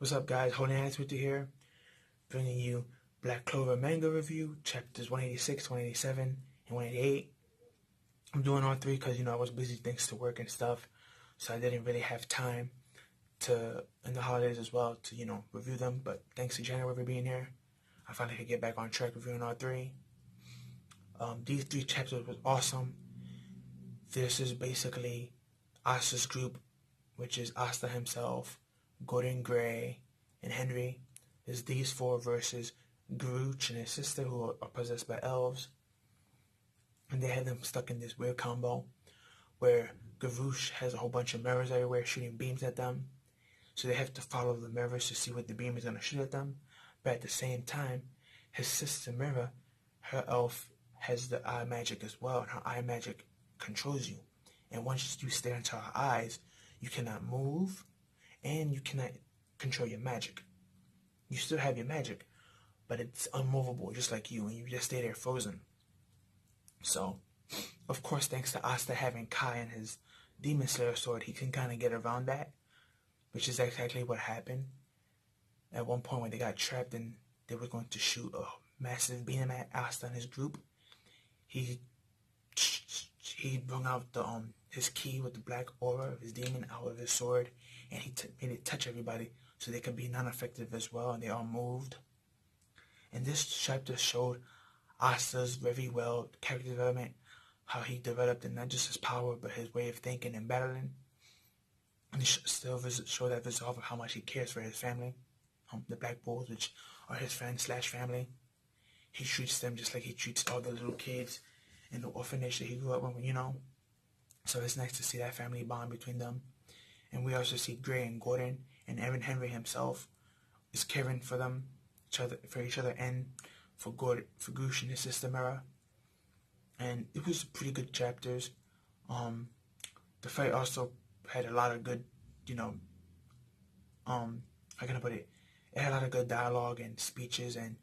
What's up, guys? Holding Hands with you here, bringing you Black Clover manga review, chapters 186, 187, and 188. I'm doing all three because, I was busy thanks to work and stuff, so I didn't really have time in the holidays as well, to, review them. But thanks to January for being here, I finally could get back on track reviewing all three. These three chapters was awesome. This is basically Asta's group, which is Asta himself, Gordon Gray, and Henry. Is these four versus Grooch and his sister, who are possessed by elves. And they have them stuck in this weird combo where Grooch has a whole bunch of mirrors everywhere shooting beams at them. So they have to follow the mirrors to see what the beam is going to shoot at them. But at the same time, his sister Mirror, her elf, has the eye magic as well, and her eye magic controls you. And once you stare into her eyes, you cannot move, and you cannot control your magic. You still have your magic, but it's unmovable, just like you, and you just stay there frozen. So, of course, thanks to Asta having Kai and his Demon Slayer sword, he can kind of get around that, which is exactly what happened. At one point when they got trapped and they were going to shoot a massive beam at Asta and his group, he brought out his key with the black aura of his demon out of his sword, and he made it touch everybody so they could be non-effective as well, and they all moved. And this chapter showed Asta's very well character development, how he developed in not just his power but his way of thinking and battling. And it still showed that resolve of how much he cares for his family, the Black Bulls, which are his friends/family. He treats them just like he treats all the little kids in the orphanage that he grew up with, So it's nice to see that family bond between them. And we also see Gray and Gordon and Aaron Henry himself is caring for them, for each other, and for Goosh and his sister Mirror. And it was pretty good chapters. The fight also had a lot of good, how can I put it? It had a lot of good dialogue and speeches, and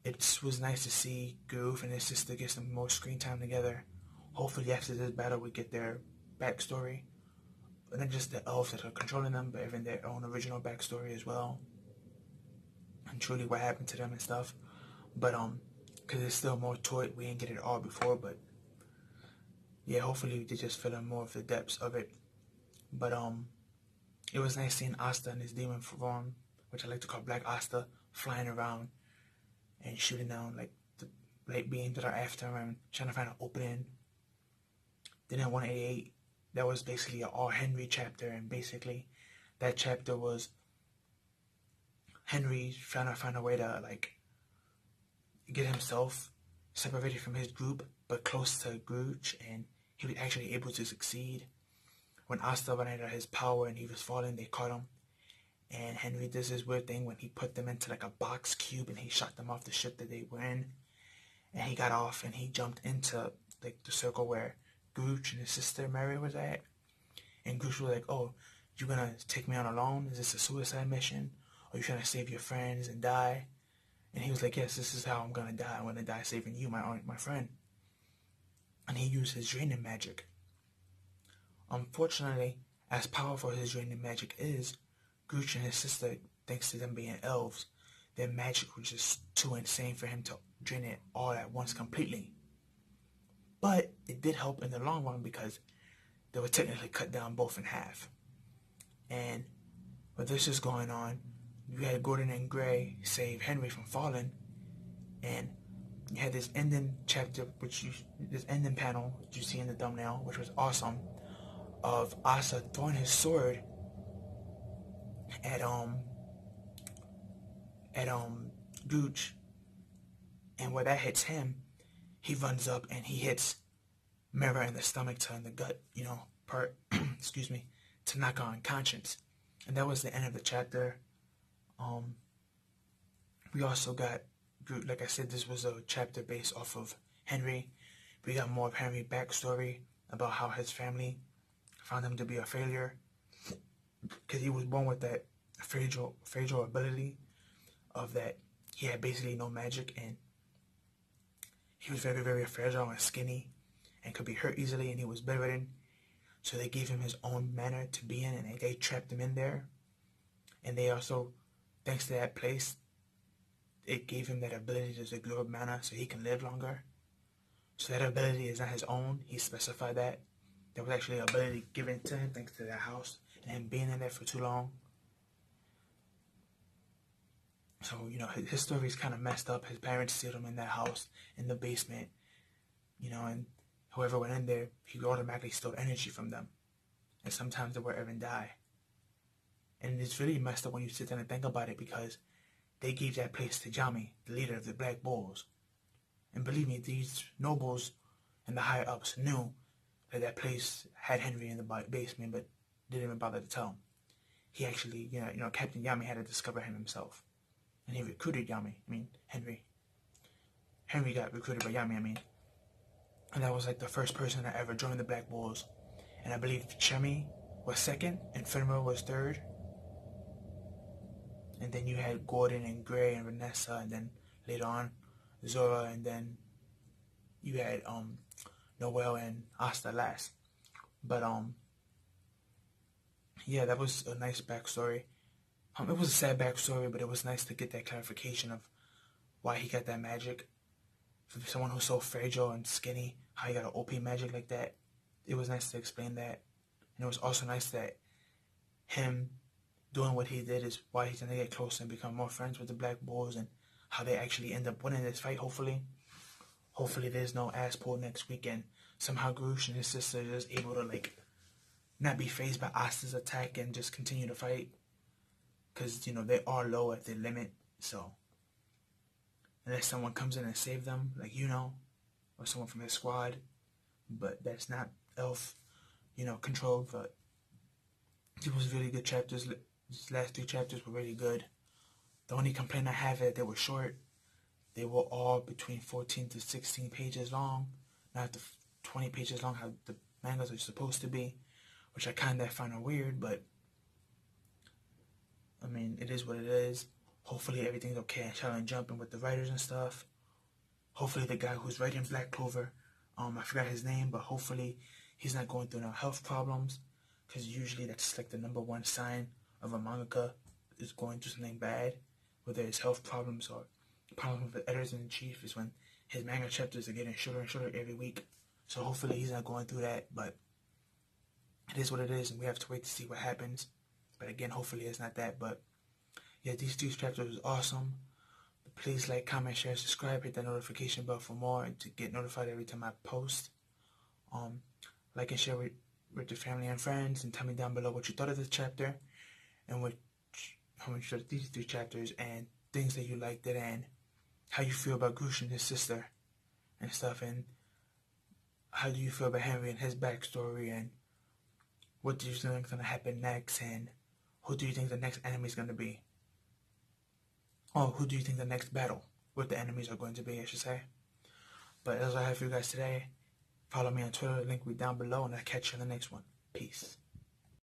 it was nice to see Goof and his sister get some more screen time together. Hopefully after this battle we get their backstory. And not just the elves that are controlling them, but even their own original backstory as well. And truly what happened to them and stuff. But, because there's still more to it. We didn't get it all before, but yeah, hopefully they just fill in more of the depths of it. But, it was nice seeing Asta in his demon form, which I like to call Black Asta, flying around and shooting down like the light beams that are after him and trying to find an opening. Then in 188, that was basically an all Henry chapter, and basically that chapter was Henry trying to find a way to get himself separated from his group but close to Grooch, and he was actually able to succeed. When Asta ran out of his power and he was falling, they caught him. And Henry does this weird thing when he put them into like a box cube and he shot them off the ship that they were in. And he got off and he jumped into like the circle where Grooch and his sister Mary was at. And Grooch was like, "Oh, you gonna take me on alone? Is this a suicide mission? Or you trying to save your friends and die?" And he was like, "Yes, this is how I'm gonna die. I'm gonna die saving you, my friend." And he used his draining magic. Unfortunately, as powerful as his draining magic is, Grooch and his sister, thanks to them being elves, their magic was just too insane for him to drain it all at once completely. But it did help in the long run because they were technically cut down both in half. And with this is going on, you had Gordon and Gray save Henry from falling, and you had this ending chapter, this ending panel, which you see in the thumbnail, which was awesome, of Asa throwing his sword at Gooch, and where that hits him, he runs up and he hits Mirror in the stomach to in the gut, part, excuse me, to knock her unconscious. And that was the end of the chapter. We also got, like I said, this was a chapter based off of Henry. We got more of Henry's backstory about how his family found him to be a failure, because he was born with that fragile ability of that he had basically no magic, and he was very, very fragile and skinny and could be hurt easily, and he was bedridden. So they gave him his own manor to be in, and they trapped him in there. And they also, thanks to that place, it gave him that ability to absorb mana so he can live longer. So that ability is not his own. He specified that. That was actually an ability given to him thanks to that house and him being in there for too long. So, his story is kind of messed up. His parents sealed him in that house, in the basement, and whoever went in there, he automatically stole energy from them. And sometimes they would even die. And it's really messed up when you sit down and think about it, because they gave that place to Yami, the leader of the Black Bulls. And believe me, these nobles and the higher ups knew that that place had Henry in the basement, but didn't even bother to tell him. He actually, Captain Yami had to discover him himself. And he recruited Henry. Henry got recruited by Yami, And that was like the first person that ever joined the Black Bulls. And I believe Chemi was second and Fenrir was third. And then you had Gordon and Gray and Vanessa, and then later on Zora, and then you had Noel and Asta last. But yeah, that was a nice backstory. It was a sad backstory, but it was nice to get that clarification of why he got that magic. For someone who's so fragile and skinny, how he got an OP magic like that. It was nice to explain that. And it was also nice that him doing what he did is why he's going to get closer and become more friends with the Black Bulls, and how they actually end up winning this fight, hopefully. Hopefully there's no ass pull next weekend. Somehow Gurush and his sister are just able to, not be phased by Asta's attack and just continue to fight. Because, they are low at their limit, so unless someone comes in and save them, or someone from his squad, but that's not Elf, controlled. But it was really good chapters. These last 3 chapters were really good. The only complaint I have is they were short. They were all between 14 to 16 pages long, not the 20 pages long how the mangas are supposed to be, which I kind of find weird, but it is what it is. Hopefully everything's okay and Shaolin jumping with the writers and stuff. Hopefully the guy who's writing Black Clover, I forgot his name, but hopefully he's not going through no health problems, because usually that's like the number one sign of a mangaka is going through something bad, whether it's health problems or problems with the editors-in-chief, is when his manga chapters are getting shorter and shorter every week. So hopefully he's not going through that, but it is what it is, and we have to wait to see what happens. But again, hopefully it's not that. But yeah, these 2 chapters was awesome. Please like, comment, share, subscribe, hit that notification bell for more and to get notified every time I post. Like and share with your family and friends, and tell me down below what you thought of this chapter and how much you thought of these 3 chapters, and things that you liked it, and how you feel about Gush and his sister and stuff, and how do you feel about Henry and his backstory, and what do you think is going to happen next, and who do you think the next enemy is going to be? Oh, who do you think the next battle with the enemies are going to be, I should say. But that's all I have for you guys today. Follow me on Twitter, link will be down below, and I'll catch you on the next one. Peace.